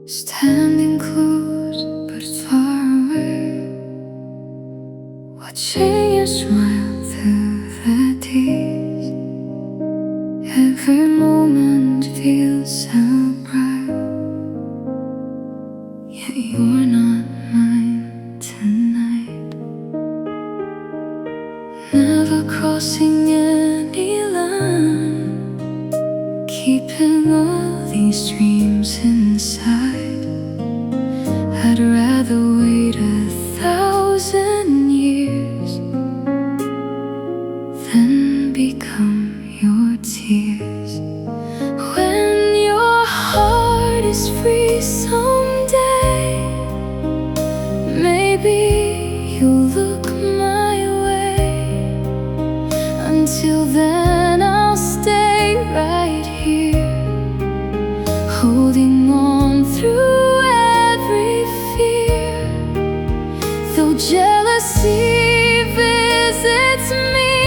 standing close but far away, watching you smile through the tears. Every moment feels so bright, yet you're not mine tonight. Never crossing any line, keeping all these dreams inside. I'd rather wait 1,000 years than become your tears. When your heart is free someday, maybe you'll look my way. Until then I'll stay right here, holding on through every fear. Though jealousy visits me,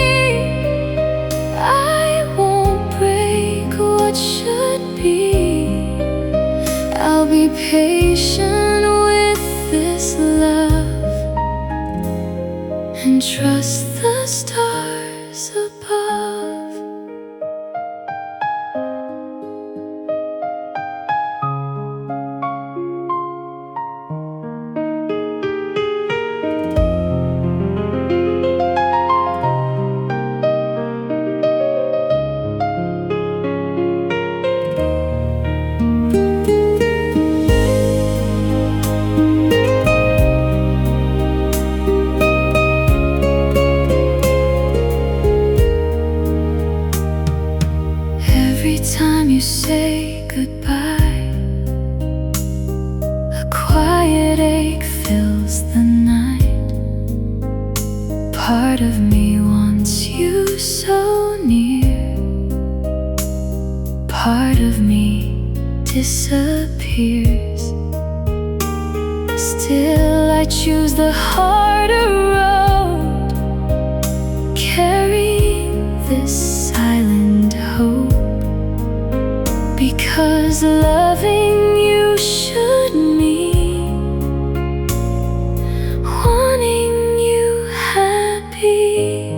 I won't break what should be. I'll be patient with this love and trust the stars above. Every time you say goodbye, a quiet ache fills the night. Part of me wants you so near, part of me disappears. Still I choose the harder road, carrying this silent hope. Because loving you should mean wanting you happy.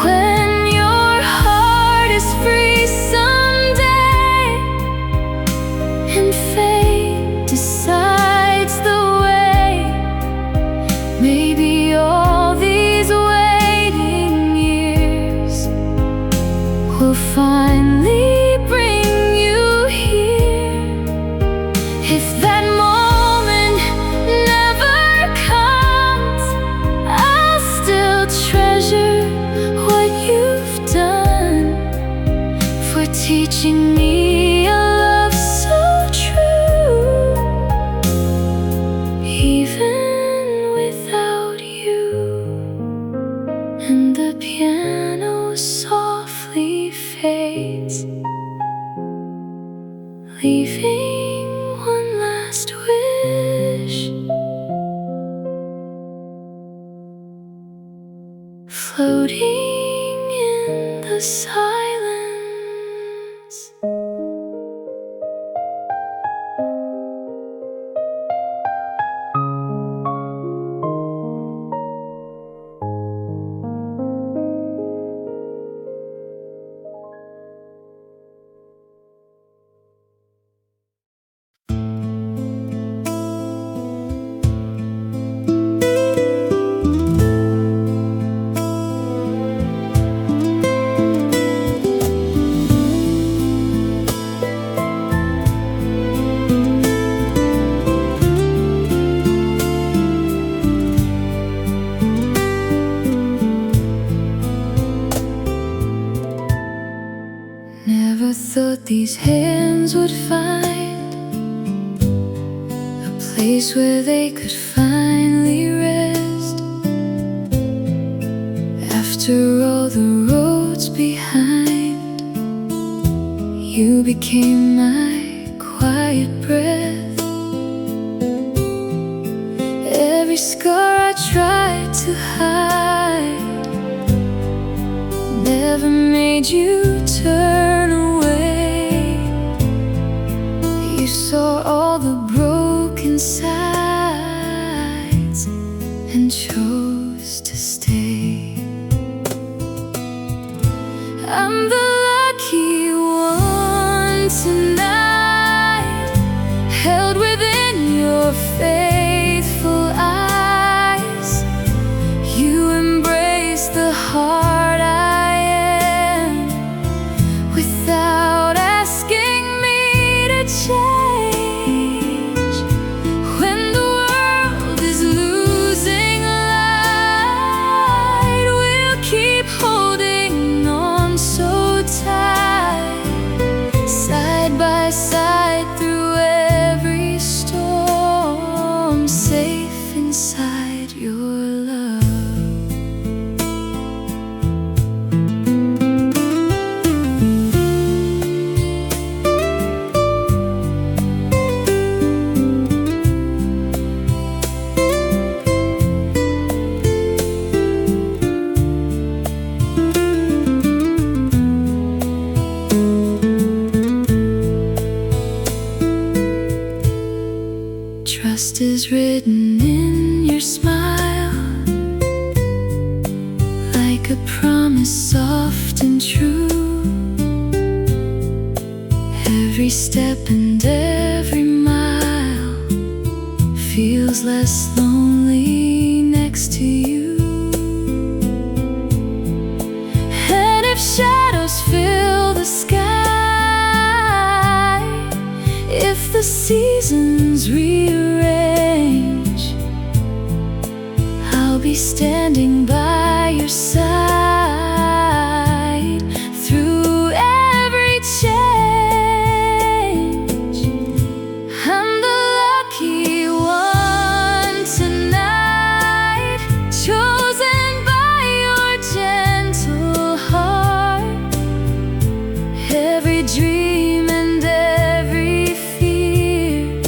When your heart is free someday, and fate decides the way, maybe all these waiting years will finally bring you here. If that moment never comes, I'll still treasure what you've done, for teaching me a love so true. Even without you, and the piano softly fades, leaving one last wish, floating in the silence. Never thought these hands would find a place where they could finally rest. After all the roads behind, you became my quiet breath. Every scar I tried to hide never made you turn away. You saw all the broken sides and chose to stay. I'm the lucky one tonight, held within your faithful eyes. You embrace the heart I am without asking me to change. When the world is losing light, we'll keep holding on so tight, side by side through every storm, safe inside your love. Trust is written in your smile, like a promise soft and true. Every step and every mile feels less lonely next to you. And if shadows fill the sky, if the seasons rearrange, I'll be standing by your side through every change. I'm the lucky one tonight, chosen by your gentle heart. Every dream and every fear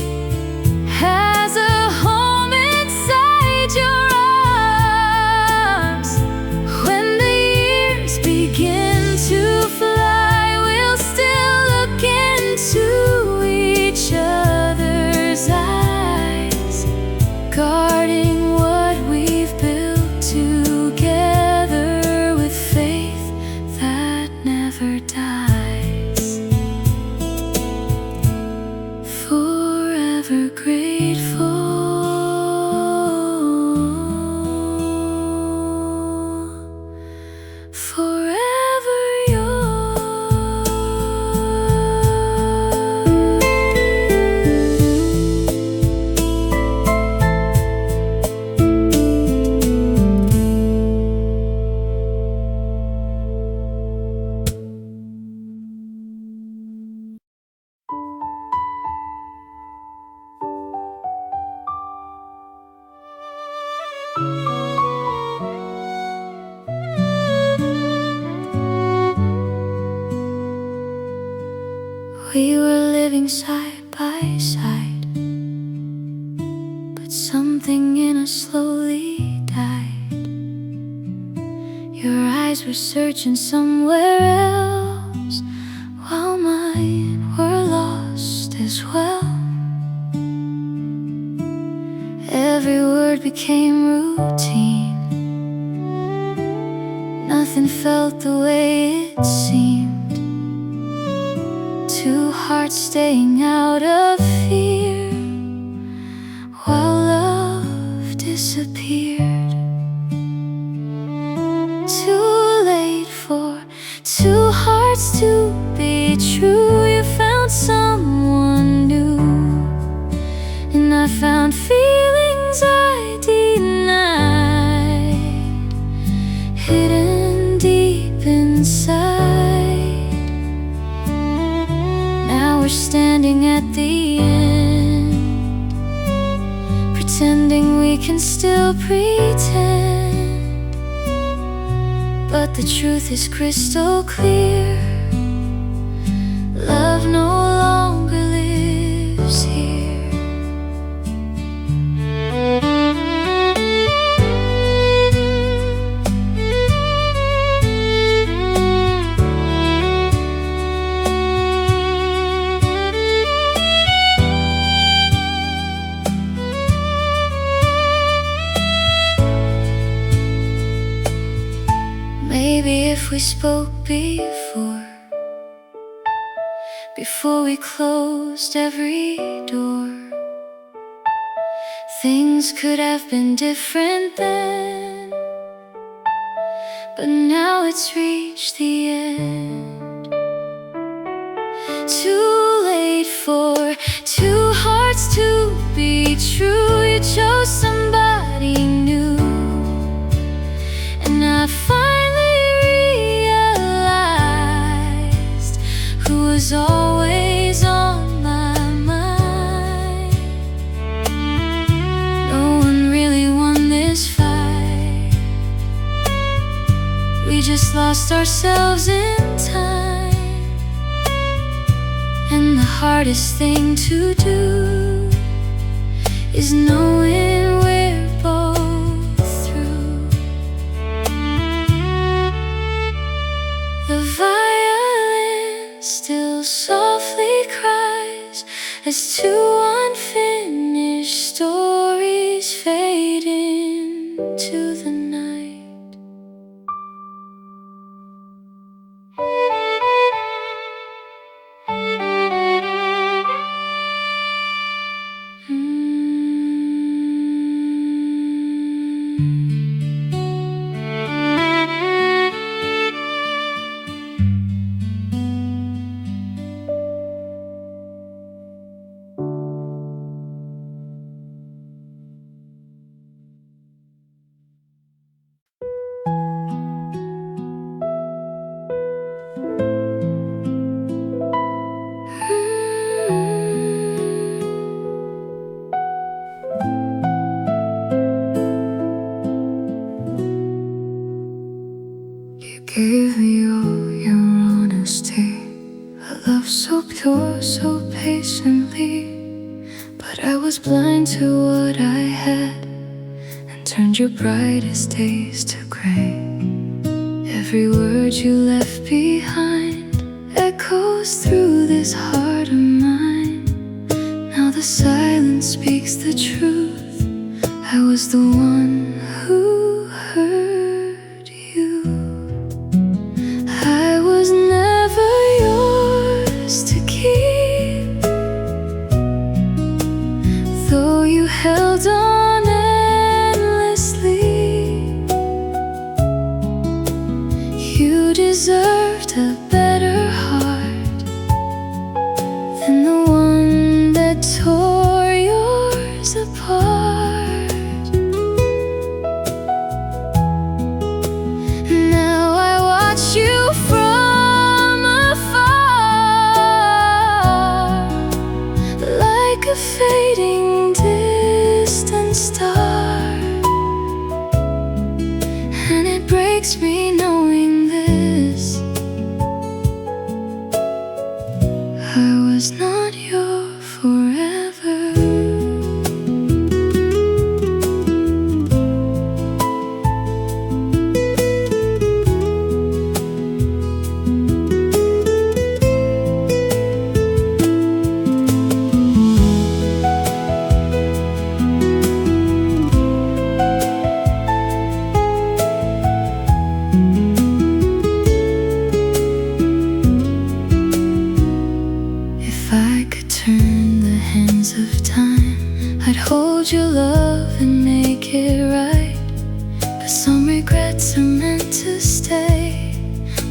has a home inside your arms. When the years begin to fly, we'll still look into each other's eyes, guarding what we've built together with faith that never dies. Forever grateful, forever yours. We were living side by side, but something in us slowly died. Your eyes were searching somewhere else, while mine were lost as well. Every word became routine, nothing felt the way it seemed. Two hearts staying out of fear, while love disappeared. Too late for two hearts to be true. You found someone new, and I found feelings I denied, hidden deep inside. Now we're standing at the end, pretending we can still pretend, but the truth is crystal clear. Love no longer lives here. we spoke before we closed every door. Things could have been different then, but now it's reached the end. Too late for two hearts to be true. You chose somebody new, and I finally realized who was always on my mind. No one really won this fight. We just lost ourselves in time. And the hardest thing to do is knowing we're both through. The violin still softly cries as two unfinished stories fade into the night. Gave me all your honesty, a love so pure, so patiently. But I was blind to what I had and turned your brightest days to gray. Every word you left behind echoes through this heart of mine. Now the silence speaks the truth. I was the one who hurt you. I was never yours to keep, though you held on endlessly. You deserved a better heart than the one that tore yours apart. Now I watch you from afar, like a fading distant star. And it breaks me knowing this: I was not your forever. If I could turn the hands of time, I'd hold your love and make it right. But some regrets are meant to stay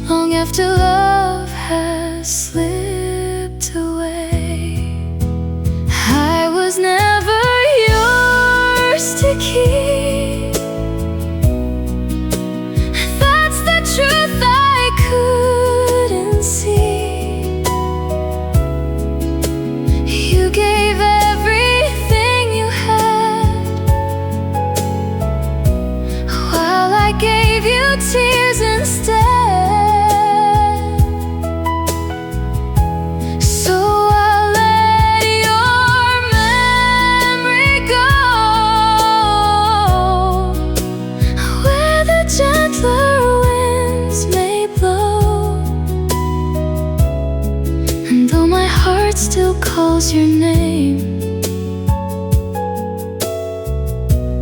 long after love has slipped away. I was never yours to keep. That's the truth I couldn't see. You gave everything you had, while I gave you tears instead. So I'll let your memory go where the gentler winds may blow. And though my heart still calls your name,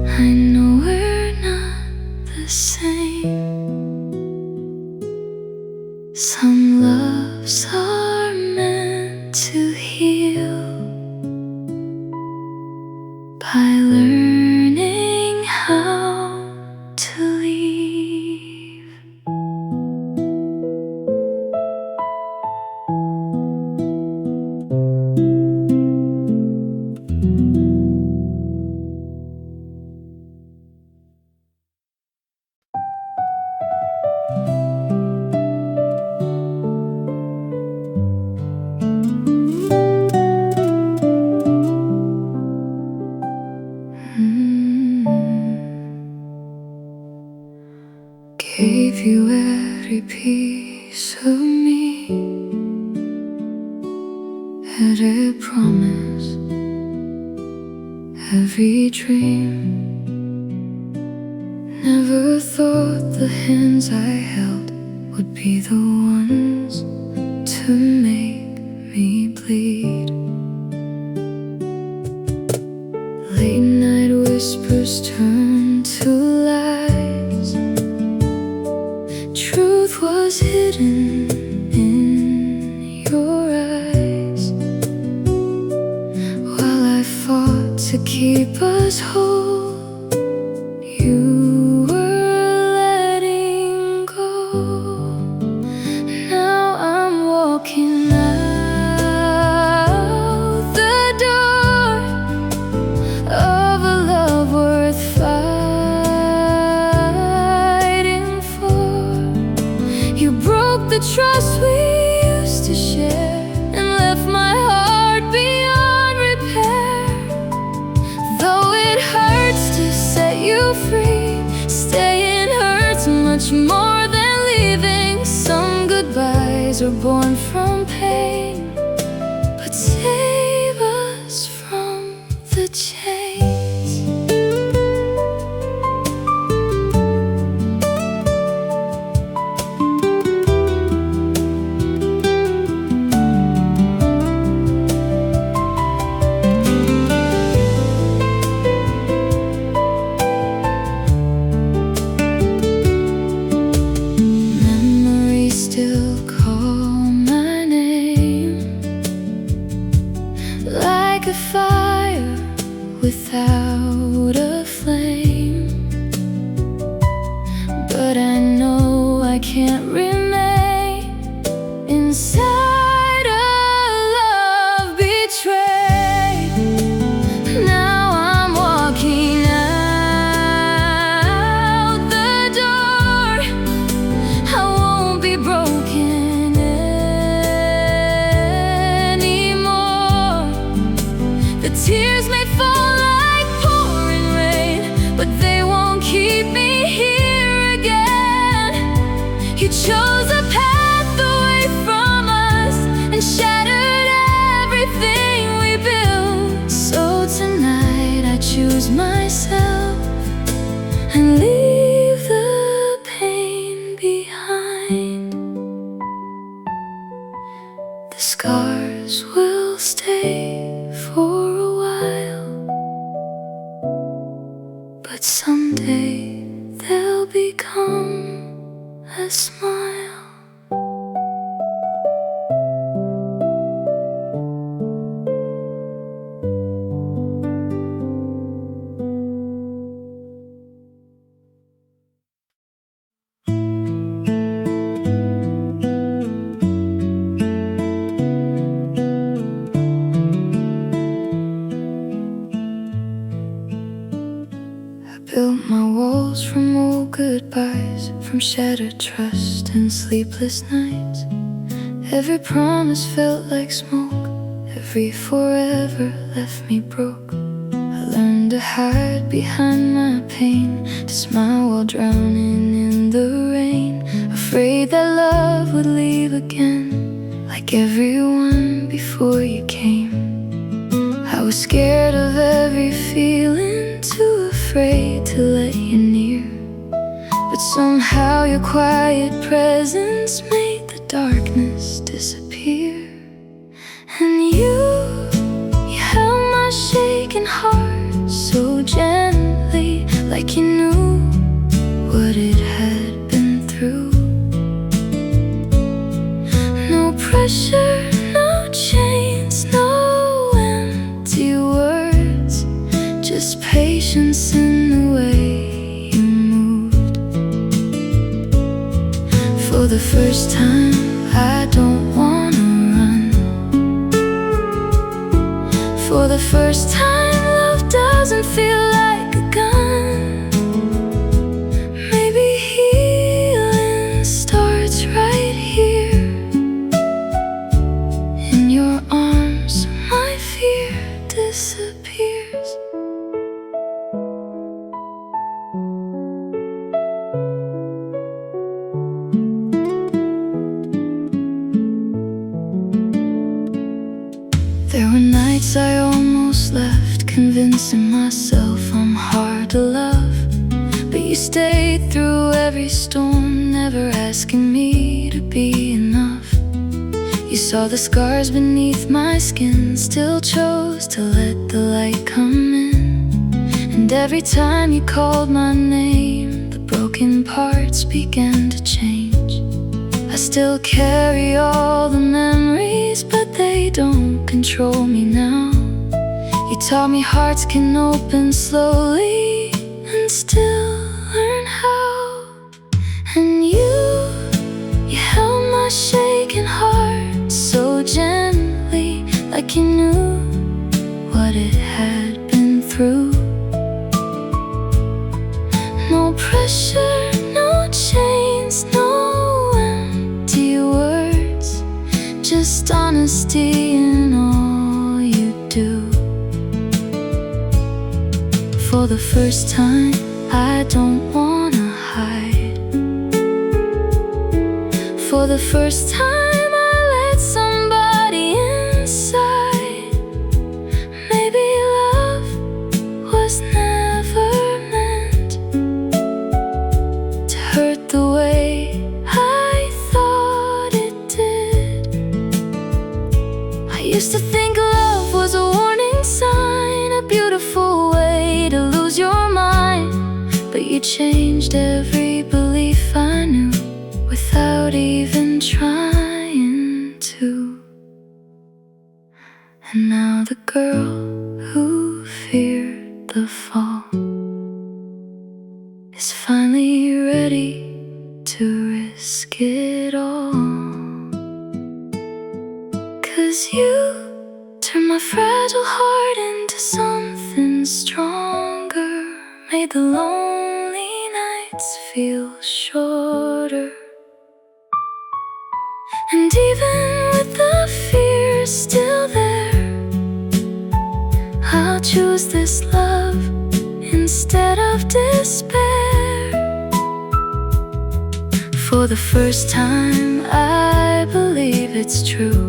I know we're not the same. by learning how to leave. Gave you every piece of me, every promise, every dream. Never thought the hands I held would be the ones to make me bleed. Late night whispers turn to lies. Truth was hidden in your eyes. While I fought to keep us whole, you were letting go. Now I'm walking out the door of a love worth fighting for. You broke the trust we used to share and left my heart beyond repair. Though it hurts to set you free, staying hurts much more than leaving. Some goodbyes are born from pain, but save us from the chains. Memories still call my name, like a fire without a flame. But I know I can't remain inside a love betrayed. Now I'm walking out the door. I won't be broken anymore. The tears may fall like pouring rain, but they won't keep me here again. You chose a path away from us and shattered everything we built. So tonight I choose myself and leave the pain behind. The scars will stay for a while, but someday they'll become a smile. Built my walls from old goodbyes, from shattered trust and sleepless nights. Every promise felt like smoke, every forever left me broke. I learned to hide behind my pain, to smile while drowning in the rain. Afraid that love would leave again, like everyone before you came. I was scared of every feeling, too afraid to let you near. But somehow your quiet presence made the darkness disappear. And you held my shaking heart so gently, like you knew what it had been through. No pressure, no chains, no empty words, just this patience in the way you moved. For the first time, I don't wanna run. For the first time, love doesn't feel like a gun. Maybe healing starts right here. In your arms, my fear disappears. There were nights I almost left, convincing myself I'm hard to love. But you stayed through every storm, never asking me to be enough. You saw the scars beneath my skin, still chose to let the light come in. And every time you called my name, the broken parts began to change. I still carry all the memories, but they don't control me now. You taught me hearts can open slowly and still learn how. And you held my shaking heart so gently, like you knew what it had been through. No pressure, no chains, no empty words, just honesty in all you do. For the first time, I don't wanna hide. For the first time, I let somebody inside. Maybe love was never meant to hurt the way I thought it did. I used to think love was a warning sign, a beautiful way to lose your mind. But you changed every belief I knew without even trying to. And now the girl who feared the fall is finally ready to risk it all. 'Cause you turned my fragile heart into something stronger, made the lonely nights feel shorter. And even with the fear still there, I'll choose this love instead of despair. For the first time, I believe it's true.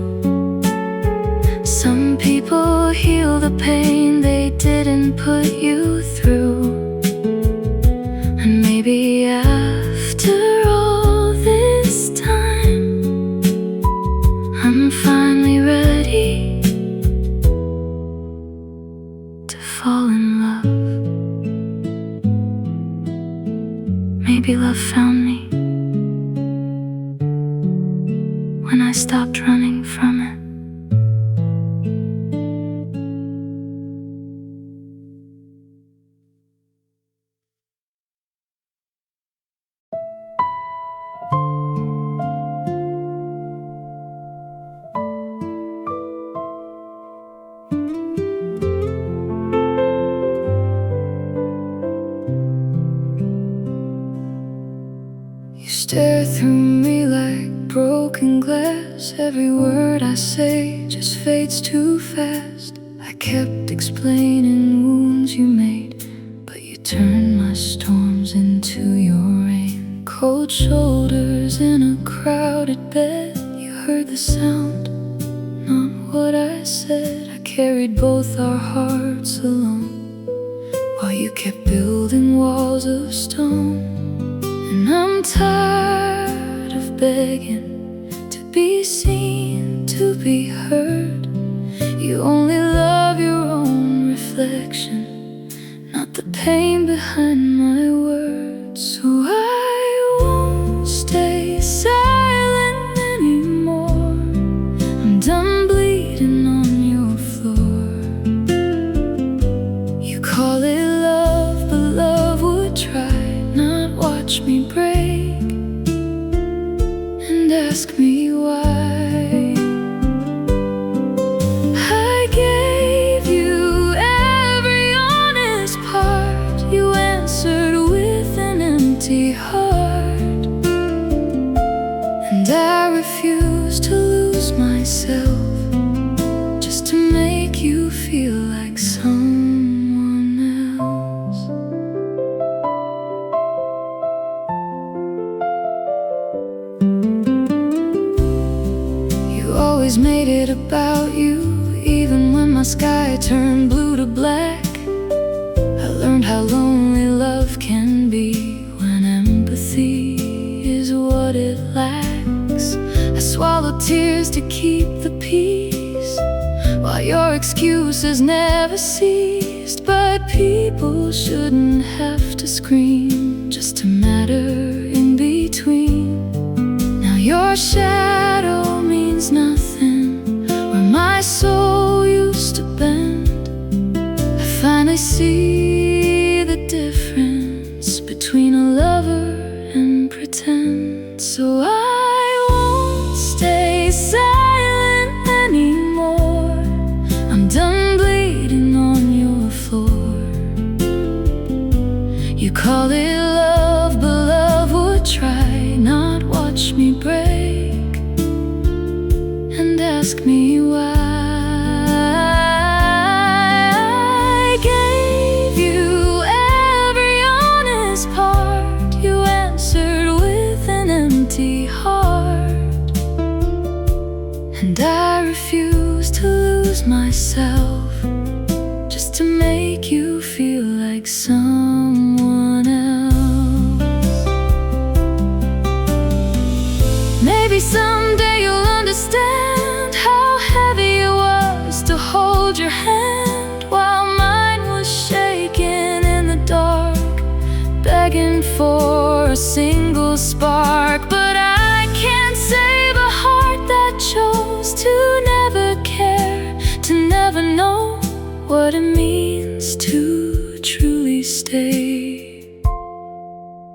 Some people heal the pain they didn't put you through. And maybe after all this time, I'm finally ready to fall in love. Maybe love found me when I stopped running from it. You stare through me like broken glass. Every word I say just fades too fast. I kept explaining wounds you made, but you turned my storms into your rain. Cold shoulders in a crowded bed. You heard the sound, not what I said. I carried both our hearts alone, while you kept building walls of stone. And I'm tired of begging to be seen, to be heard. You only love your own reflection, not the pain behind my words. So I won't stay silent anymore. I'm done bleeding on your floor. You call it sky turned blue to black. I learned how lonely love can be when empathy is what it lacks. I swallowed tears to keep the peace, while your excuses never ceased. But people shouldn't have to scream just to matter in between. Now your shadow means nothing where my soul used to bend. I finally see the difference between a lover and pretend. So I won't stay silent anymore. I'm done bleeding on your floor. You call it love, but love would try not watch me break and ask me why. I gave you every honest part. You answered with an empty heart, and I refuse to lose myself just to make you feel like someone else. Maybe someday you'll understand how heavy it was to hold your hand while mine was shaking in the dark, begging for a single spark. But I can't save a heart that chose to never care, to never know what it means to truly stay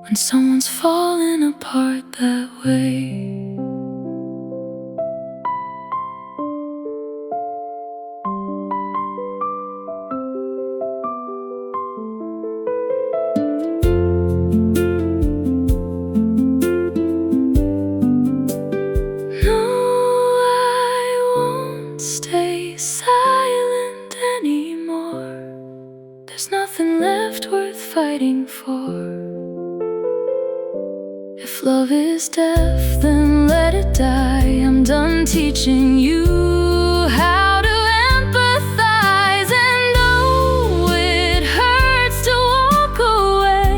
when someone's falling apart that way. No, I won't stay silent anymore. There's nothing left worth fighting for. If love is deaf, then let it die. I'm done teaching you how to empathize. And oh, it hurts to walk away.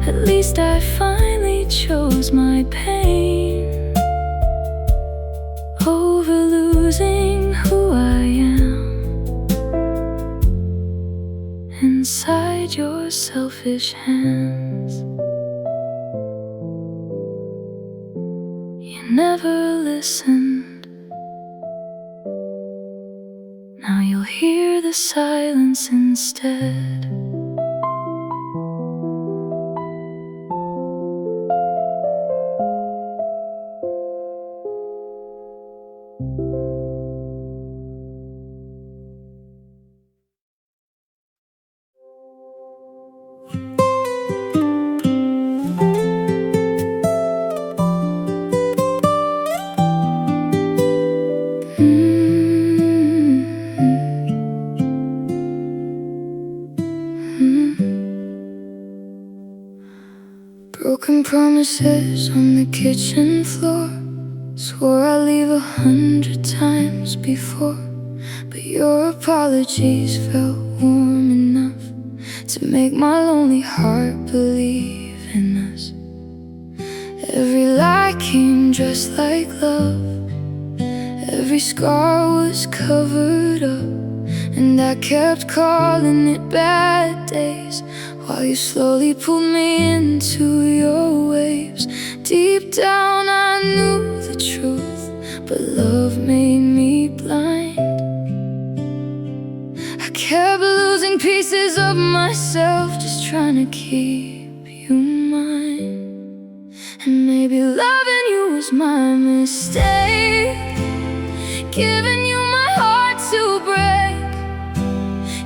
At least I finally chose my pain over losing who I am inside your selfish hands. You never listened. Now you'll hear the silence instead. Broken promises on the kitchen floor. Swore I'd leave 100 times before, but your apologies felt warm enough to make my lonely heart believe in us. Every lie came dressed like love. Every scar was covered up, and I kept calling it bad days while you slowly pulled me into your waves. Deep down I knew the truth, but love made me blind. I kept losing pieces of myself, just trying to keep you mine. And maybe loving you was my mistake, giving you my heart to break.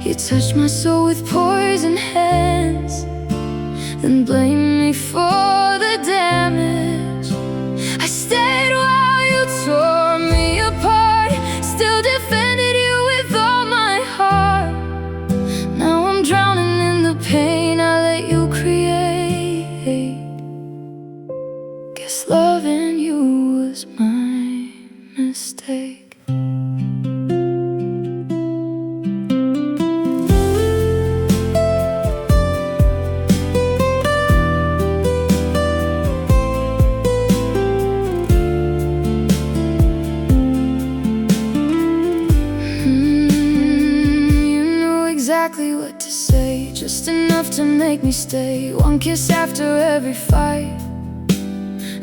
You touched my soul with poison hands, then blamed me for the damage. I stayed while you tore me apart, still defended you with all my heart. Now I'm drowning in the pain I let you create. Guess loving you was my mistake. exactly what to say, just enough to make me stay. One kiss after every fight,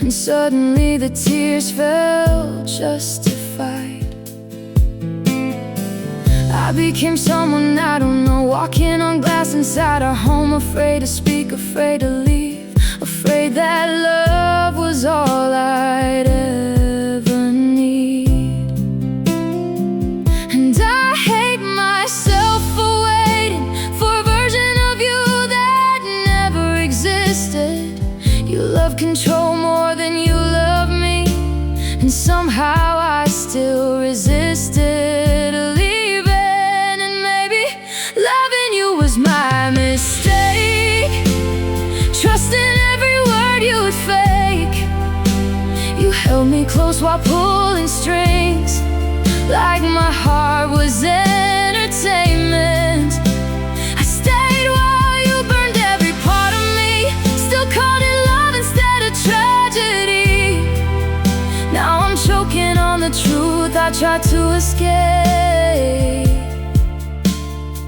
and suddenly the tears felt justified. I became someone I don't know, walking on glass inside our home, afraid to speak, afraid to leave, afraid that love was all I'd ever need. And I hate myself for waiting for a version of you that never existed. You love control more than you love me, and somehow I still resisted leaving. And maybe loving you was my mistake, trusting every word you would fake. You held me close while pulling strings, like my heart was entertainment. I stayed while you burned every part of me, still called it love instead of tragedy. Now I'm choking on the truth I tried to escape.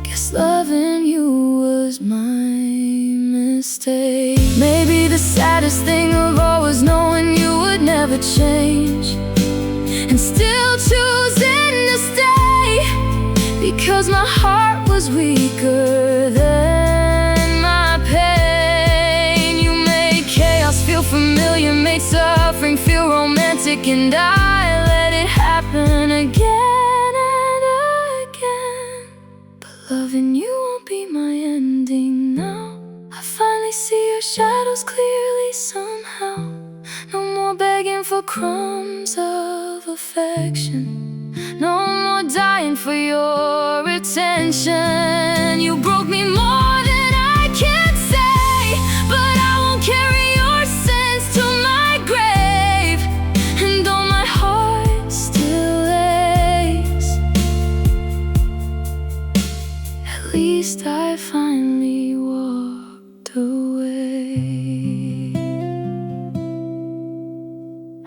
Guess loving you was my mistake. Maybe the saddest thing of all was knowing you would never change, and still choosing to stay, because my heart was weaker than my pain. You made chaos feel familiar, made suffering feel romantic, and I let it happen again and again. But loving you won't be my ending now. I finally see your shadows clearly somehow. No more begging for crumbs of affection, no more dying for your attention. You broke me more than I can say, but I won't carry your sins to my grave. And though my heart still aches, at least I finally walked away.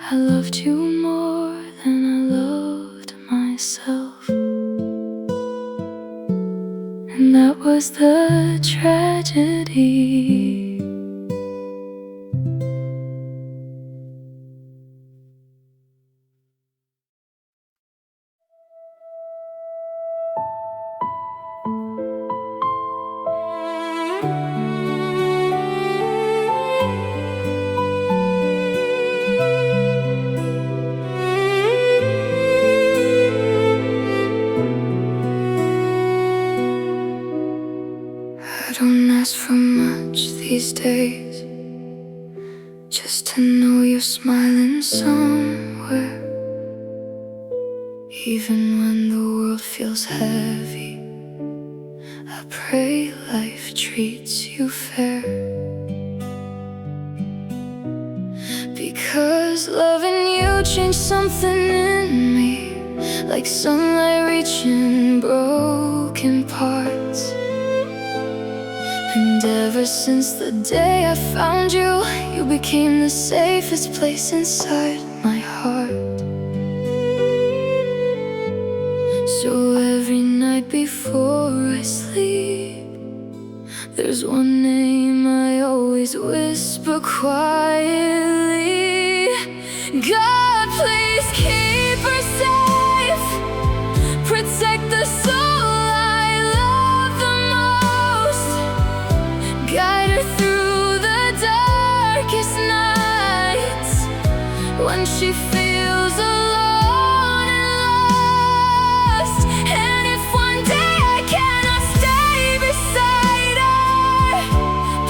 I loved you more than I loved myself, and that was the tragedy. I don't ask for much these days, just to know you're smiling somewhere. Even when the world feels heavy, I pray life treats you fair. Because loving you changed something in me, like sunlight reaching broken parts. And ever since the day I found you, you became the safest place inside my heart. So every night before I sleep, there's one name I always whisper quietly. God, please keep her safe, protect the soul I love the most, guide her through the darkest nights, when she feels alone and lost. And if one day I cannot stay beside her,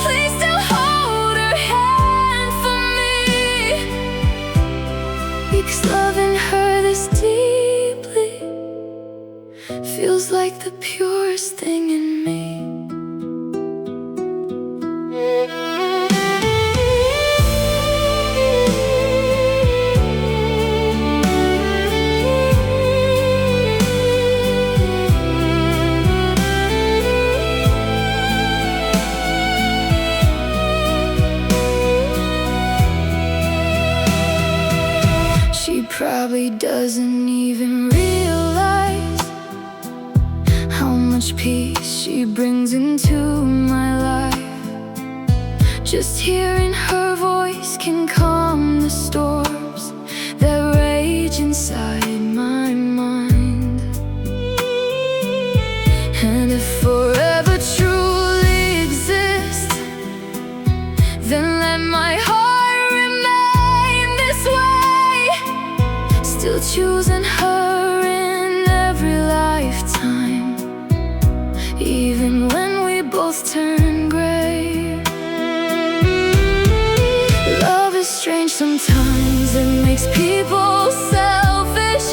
please still hold her hand for me, because loving her this deeply feels like the purest thing in me. She probably doesn't even realize how much she brings into my life. Just hearing her voice can calm the storms that rage inside my mind. And if forever truly exists, then let my heart remain this way, still choosing her in every lifetime, even when we both turn gray. Love is strange sometimes, it makes people selfish,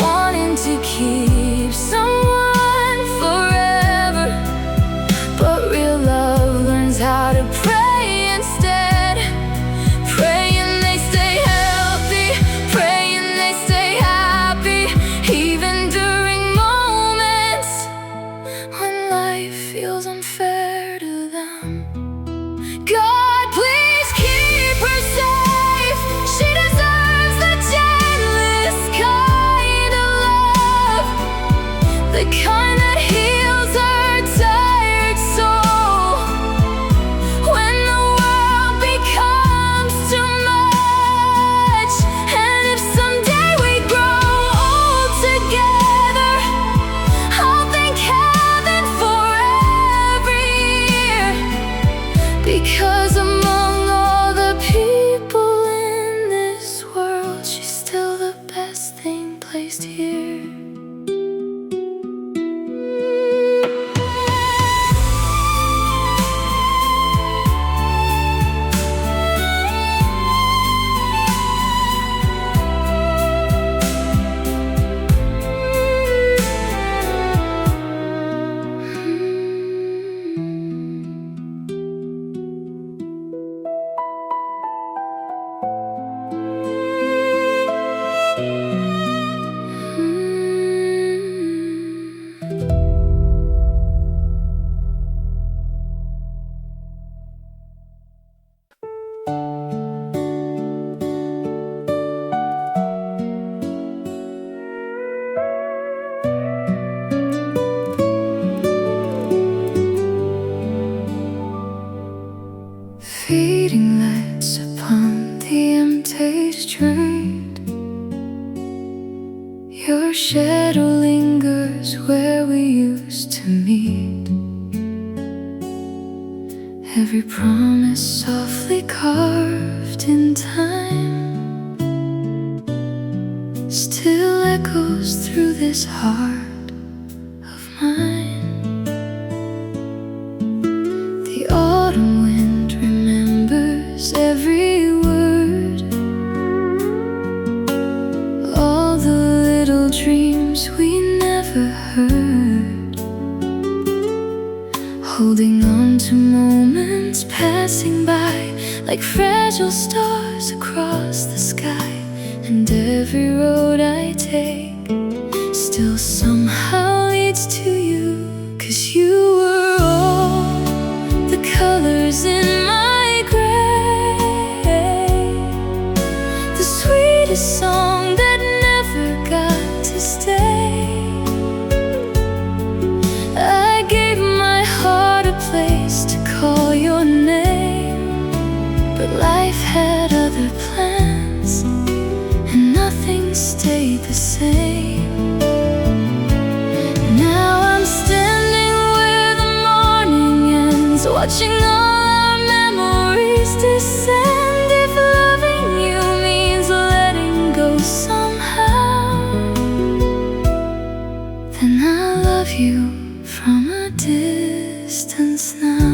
wanting to keep someone forever. But real love learns how to pray instead, praying they stay healthy, praying they stay happy, even during moments when life feels unfair to them. God, please keep her safe. She deserves the gentlest kind of love, the kind that heals her tired soul when the world becomes too much. And if someday we grow old together, I'll thank heaven for every year, because among all the people in this world, she's still the best thing placed here. Fading lights upon the empty street, your shadow lingers where we used to meet. Every promise softly carved in time still echoes through this heart of mine. The autumn wind remembers every word, all the little dreams we never heard, holding on to moments passing by like fragile stars across the sky. And every road I take still somehow leads to you, 'cause you were all the colors in my gray, the sweetest song that never got to stay. I gave my heart a place to call your name, but life had other plans, and nothing stayed the same. Now I'm standing where the morning ends, watching all our memories descend. If loving you means letting go somehow, then I love you from a distance now.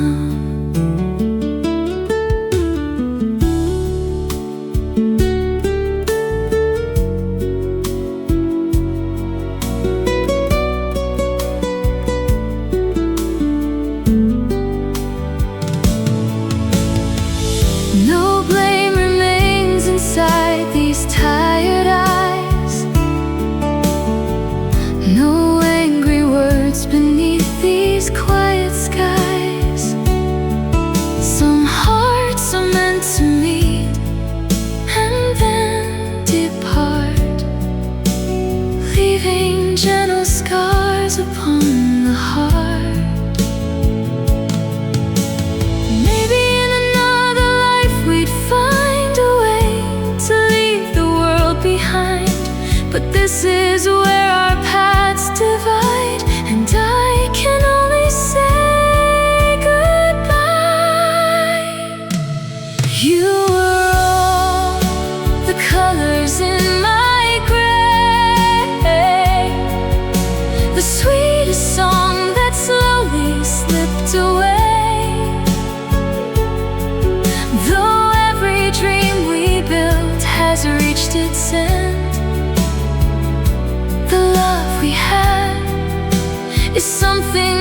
No blame remains inside these tired eyes, no angry words beneath these quiet skies. wasted sand. The love we had is something